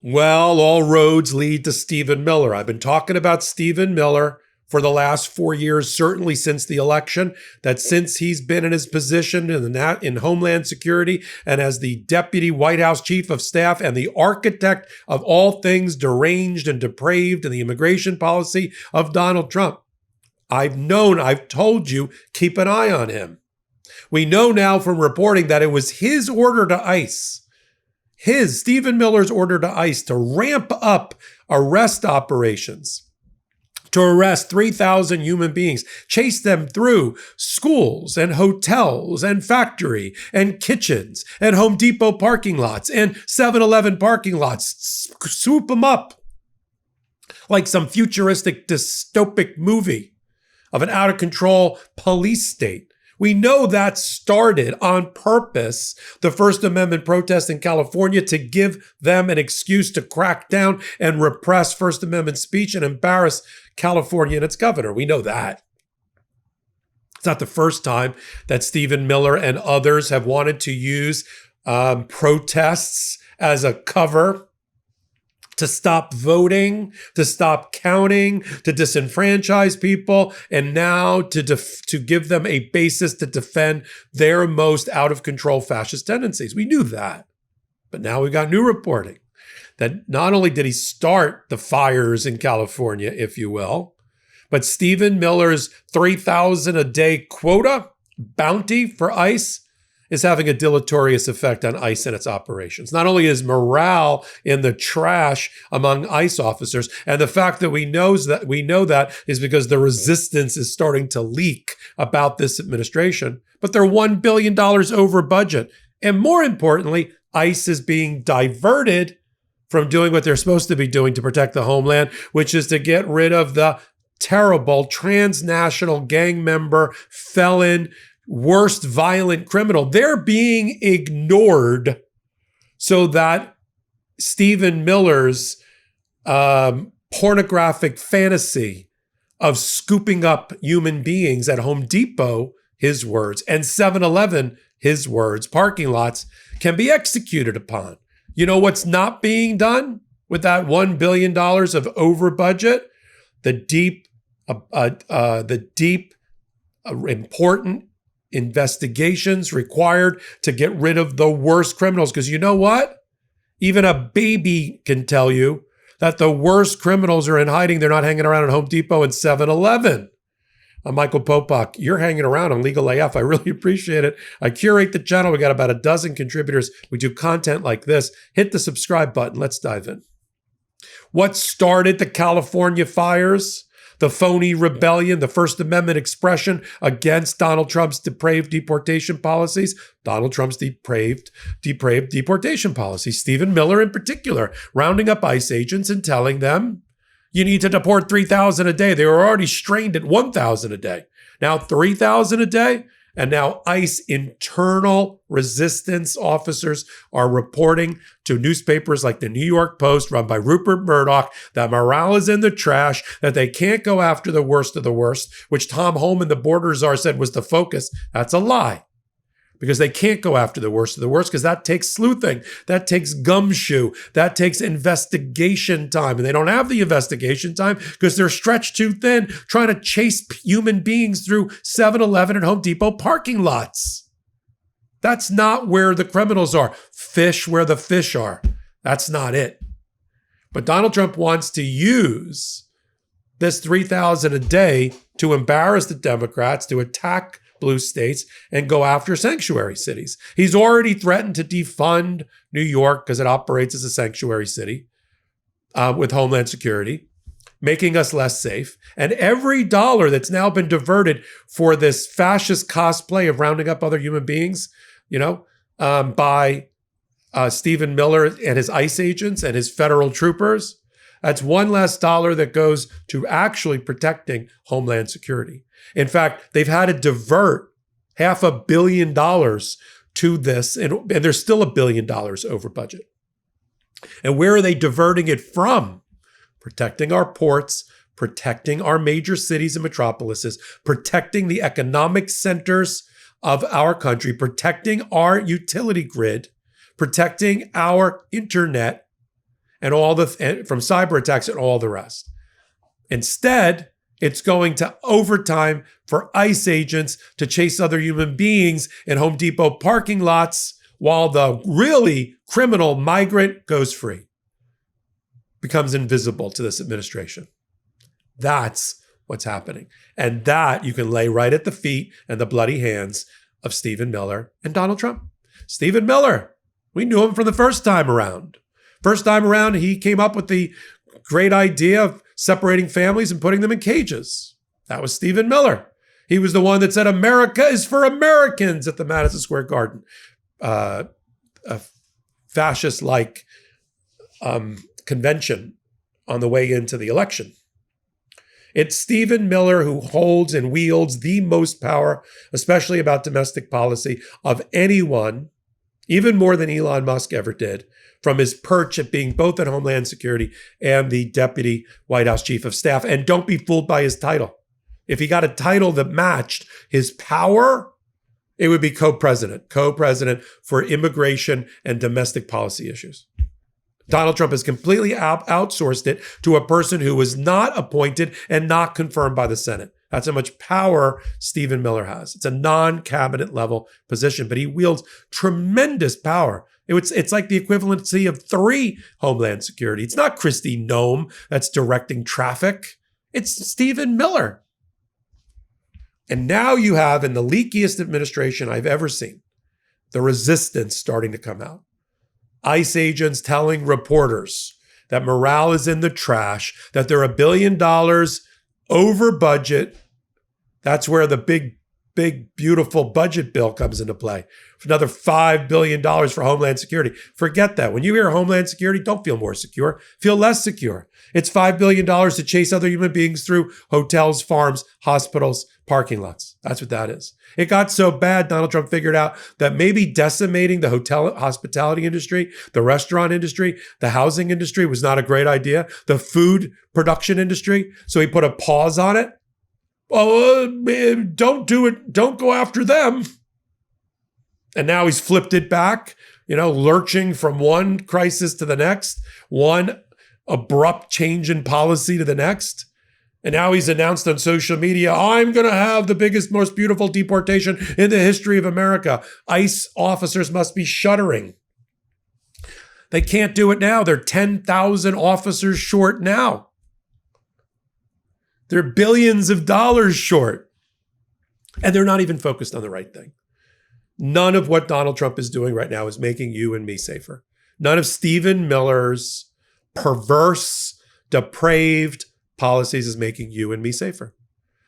Well, all roads lead to Stephen Miller. I've been talking about Stephen Miller for the last 4 years, certainly since the election, that since he's been in his position in Homeland Security and as the Deputy White House Chief of Staff and the architect of all things deranged and depraved in the immigration policy of Donald Trump, I've told you, keep an eye on him. We know now from reporting that it was his order to ICE, Stephen Miller's order to ICE to ramp up arrest operations, to arrest 3,000 human beings, chase them through schools and hotels and factory and kitchens and Home Depot parking lots and 7-Eleven parking lots, swoop them up like some futuristic dystopic movie of an out-of-control police state. We know that started on purpose, the First Amendment protests in California, to give them an excuse to crack down and repress First Amendment speech and embarrass California and its governor. We know that. It's not the first time that Stephen Miller and others have wanted to use protests as a cover to stop voting, to stop counting, to disenfranchise people, and now to give them a basis to defend their most out-of-control fascist tendencies. We knew that. But now we've got new reporting that not only did he start the fires in California, if you will, but Stephen Miller's 3,000 a day quota bounty for ICE is having a deleterious effect on ICE and its operations. Not only is morale in the trash among ICE officers, and the fact that we know that is because the resistance is starting to leak about this administration, but they're $1 billion over budget. And more importantly, ICE is being diverted from doing what they're supposed to be doing to protect the homeland, which is to get rid of the terrible transnational gang member, felon, worst violent criminal. They're being ignored so that Stephen Miller's pornographic fantasy of scooping up human beings at Home Depot, his words, and 7-Eleven, his words, parking lots, can be executed upon. You know what's not being done with that $1 billion of over budget? The deep, important investigations required to get rid of the worst criminals. Because you know what? Even a baby can tell you that the worst criminals are in hiding. They're not hanging around at Home Depot and 7-Eleven. I'm Michael Popok. You're hanging around on Legal AF. I really appreciate it. I curate the channel. We got about a dozen contributors. We do content like this. Hit the subscribe button. Let's dive in. What started the California fires? The phony rebellion, the First Amendment expression against Donald Trump's depraved deportation policies, Donald Trump's depraved deportation policies. Stephen Miller in particular, rounding up ICE agents and telling them, you need to deport 3,000 a day. They were already strained at 1,000 a day. Now 3,000 a day. And now ICE internal resistance officers are reporting to newspapers like the New York Post, run by Rupert Murdoch, that morale is in the trash, that they can't go after the worst of the worst, which Tom Homan, the border czar, said was the focus. That's a lie. Because they can't go after the worst of the worst, because that takes sleuthing, that takes gumshoe, that takes investigation time. And they don't have the investigation time because they're stretched too thin trying to chase human beings through 7-Eleven and Home Depot parking lots. That's not where the criminals are. Fish where the fish are. That's not it. But Donald Trump wants to use this 3,000 a day to embarrass the Democrats, to attack blue states, and go after sanctuary cities. He's already threatened to defund New York because it operates as a sanctuary city with Homeland Security, making us less safe. And every dollar that's now been diverted for this fascist cosplay of rounding up other human beings, by Stephen Miller and his ICE agents and his federal troopers, that's one less dollar that goes to actually protecting Homeland Security. In fact, they've had to divert $500 million to this, and there's still $1 billion over budget. And where are they diverting it from? Protecting our ports, protecting our major cities and metropolises, protecting the economic centers of our country, protecting our utility grid, protecting our internet, and from cyber attacks and all the rest. Instead, it's going to overtime for ICE agents to chase other human beings in Home Depot parking lots while the really criminal migrant goes free, becomes invisible to this administration. That's what's happening. And that you can lay right at the feet and the bloody hands of Stephen Miller and Donald Trump. Stephen Miller, we knew him from the first time around. First time around, he came up with the great idea of separating families and putting them in cages. That was Stephen Miller. He was the one that said America is for Americans at the Madison Square Garden. A fascist-like convention on the way into the election. It's Stephen Miller who holds and wields the most power, especially about domestic policy, of anyone, even more than Elon Musk ever did, from his perch at being both at Homeland Security and the Deputy White House Chief of Staff. And don't be fooled by his title. If he got a title that matched his power, it would be co-president for immigration and domestic policy issues. Donald Trump has completely outsourced it to a person who was not appointed and not confirmed by the Senate. That's how much power Stephen Miller has. It's a non-cabinet level position, but he wields tremendous power. It's like the equivalency of 3 Homeland Security. It's not Kristi Noem that's directing traffic. It's Stephen Miller. And now you have, in the leakiest administration I've ever seen, the resistance starting to come out. ICE agents telling reporters that morale is in the trash, that they're $1 billion over budget. That's where the big, beautiful budget bill comes into play. Another $5 billion for Homeland Security. Forget that. When you hear Homeland Security, don't feel more secure. Feel less secure. It's $5 billion to chase other human beings through hotels, farms, hospitals, parking lots. That's what that is. It got so bad, Donald Trump figured out that maybe decimating the hotel hospitality industry, the restaurant industry, the housing industry was not a great idea. The food production industry. So he put a pause on it. Well, don't do it. Don't go after them. And now he's flipped it back, lurching from one crisis to the next, one abrupt change in policy to the next. And now he's announced on social media, I'm going to have the biggest, most beautiful deportation in the history of America. ICE officers must be shuddering. They can't do it now. They're 10,000 officers short now. They're billions of dollars short. And they're not even focused on the right thing. None of what Donald Trump is doing right now is making you and me safer. None of Stephen Miller's perverse, depraved policies is making you and me safer.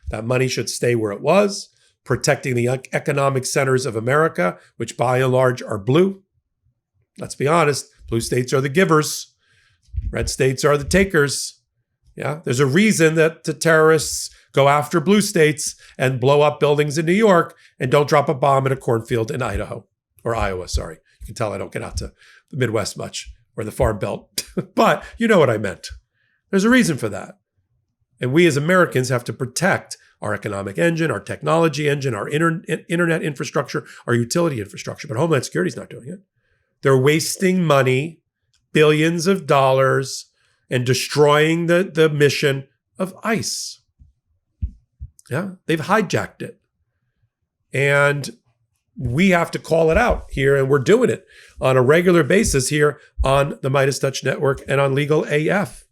That money should stay where it was, protecting the economic centers of America, which by and large are blue. Let's be honest, blue states are the givers. Red states are the takers. Yeah, there's a reason that the terrorists go after blue states and blow up buildings in New York and don't drop a bomb in a cornfield in Idaho or Iowa, sorry. You can tell I don't get out to the Midwest much or the Farm Belt, but you know what I meant. There's a reason for that. And we as Americans have to protect our economic engine, our technology engine, our internet infrastructure, our utility infrastructure. But Homeland Security is not doing it. They're wasting money, billions of dollars, and destroying the mission of ICE. Yeah, they've hijacked it. And we have to call it out here, and we're doing it on a regular basis here on the Midas Touch Network and on Legal AF.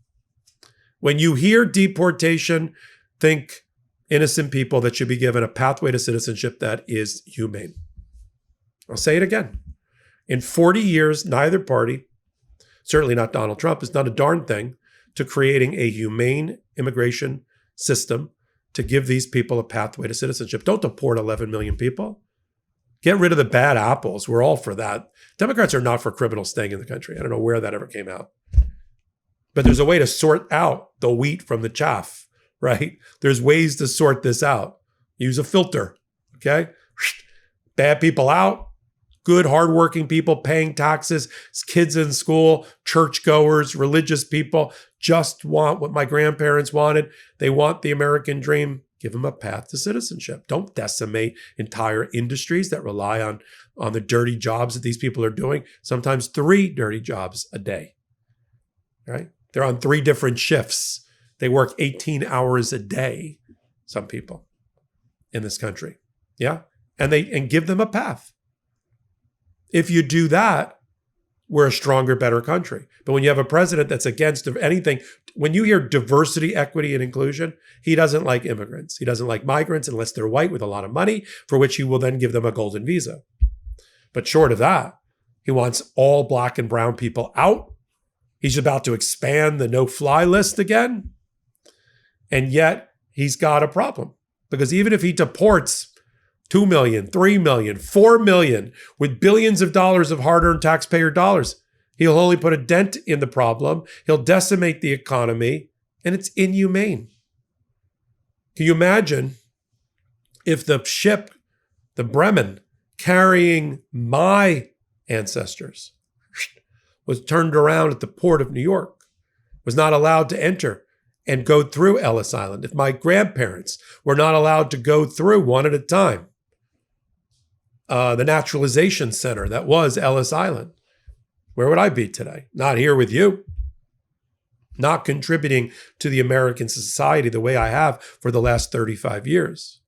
When you hear deportation, think innocent people that should be given a pathway to citizenship that is humane. I'll say it again. In 40 years, neither party, certainly not Donald Trump, has done a darn thing to creating a humane immigration system to give these people a pathway to citizenship. Don't deport 11 million people. Get rid of the bad apples. We're all for that. Democrats are not for criminals staying in the country. I don't know where that ever came out. But there's a way to sort out the wheat from the chaff, right? There's ways to sort this out. Use a filter, okay? Bad people out, good, hardworking people paying taxes, kids in school, churchgoers, religious people just want what my grandparents wanted. They want the American dream. Give them a path to citizenship. Don't decimate entire industries that rely on the dirty jobs that these people are doing, sometimes 3 dirty jobs a day. right? They're on 3 different shifts. They work 18 hours a day, some people in this country. Yeah. And give them a path. If you do that, we're a stronger, better country. But when you have a president that's against anything, when you hear diversity, equity, and inclusion, he doesn't like immigrants. He doesn't like migrants unless they're white with a lot of money, for which he will then give them a golden visa. But short of that, he wants all black and brown people out. He's about to expand the no-fly list again. And yet he's got a problem. Because even if he deports 2 million, 3 million, 4 million with billions of dollars of hard-earned taxpayer dollars, he'll only put a dent in the problem. He'll decimate the economy, and it's inhumane. Can you imagine if the ship, the Bremen, carrying my ancestors was turned around at the port of New York, was not allowed to enter and go through Ellis Island, if my grandparents were not allowed to go through one at a time, the naturalization center that was Ellis Island, where would I be today? Not here with you. Not contributing to the American society the way I have for the last 35 years.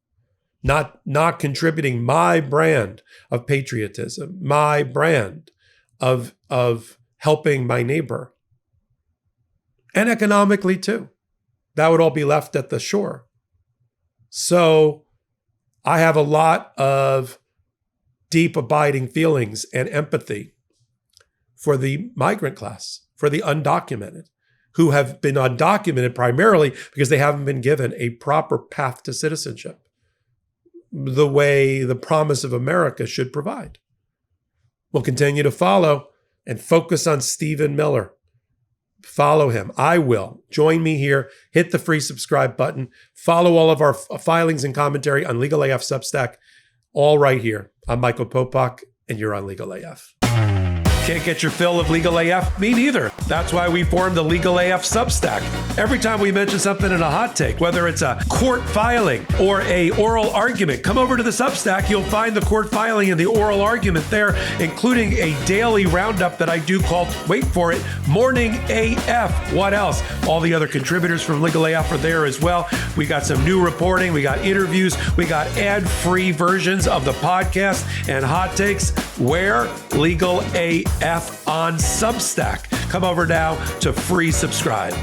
Not contributing my brand of patriotism, my brand of helping my neighbor. And economically too. That would all be left at the shore. So I have a lot of deep abiding feelings and empathy for the migrant class, for the undocumented, who have been undocumented primarily because they haven't been given a proper path to citizenship, the way the promise of America should provide. We'll continue to follow and focus on Stephen Miller. Follow him. I will. Join me here. Hit the free subscribe button. Follow all of our filings and commentary on Legal AF Substack, all right here. I'm Michael Popok, and you're on Legal AF. Can't get your fill of Legal AF? Me neither. That's why we formed the Legal AF Substack. Every time we mention something in a hot take, whether it's a court filing or a oral argument, come over to the Substack. You'll find the court filing and the oral argument there, including a daily roundup that I do called, wait for it, Morning AF. What else? All the other contributors from Legal AF are there as well. We got some new reporting. We got interviews. We got ad-free versions of the podcast and hot takes. Where? Legal AF on Substack. Come over now to free subscribe.